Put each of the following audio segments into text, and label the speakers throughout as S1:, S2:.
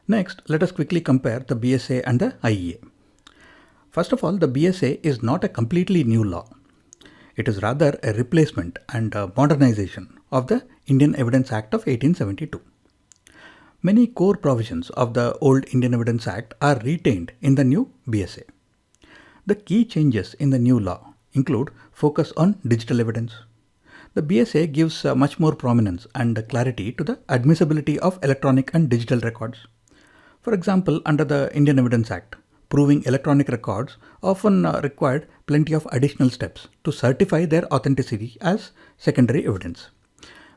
S1: Next, let us quickly compare the BSA and the IEA. First of all, the BSA is not a completely new law. It is rather a replacement and a modernization of the Indian Evidence Act of 1872. Many core provisions of the old Indian Evidence Act are retained in the new BSA. The key changes in the new law include focus on digital evidence. The BSA gives much more prominence and clarity to the admissibility of electronic and digital records. For example, under the Indian Evidence Act, proving electronic records often required plenty of additional steps to certify their authenticity as secondary evidence.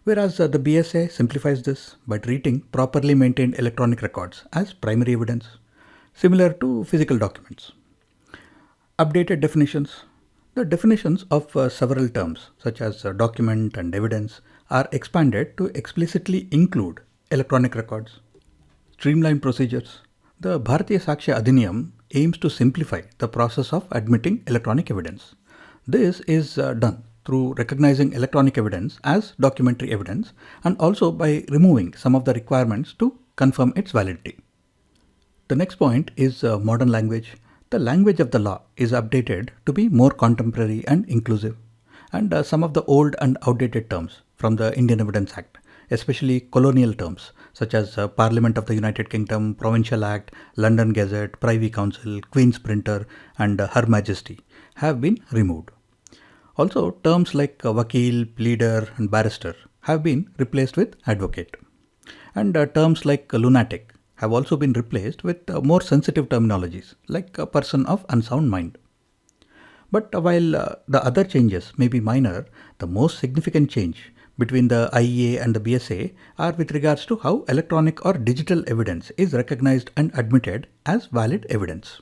S1: Whereas the BSA simplifies this by treating properly maintained electronic records as primary evidence, similar to physical documents. Updated definitions. The definitions of several terms such as document and evidence are expanded to explicitly include electronic records. Streamlined procedures. The Bharatiya Sakshya Adhiniyam aims to simplify the process of admitting electronic evidence. This is done through recognizing electronic evidence as documentary evidence and also by removing some of the requirements to confirm its validity. The next point is modern language. The language of the law is updated to be more contemporary and inclusive, and some of the old and outdated terms from the Indian Evidence Act, especially colonial terms such as Parliament of the United Kingdom, Provincial Act, London Gazette, Privy Council, Queen's Printer, and Her Majesty, have been removed. Also, terms like vakil, pleader, and barrister have been replaced with advocate. And terms like lunatic have also been replaced with more sensitive terminologies like a person of unsound mind. But while the other changes may be minor, the most significant change between the IEA and the BSA are with regards to how electronic or digital evidence is recognized and admitted as valid evidence.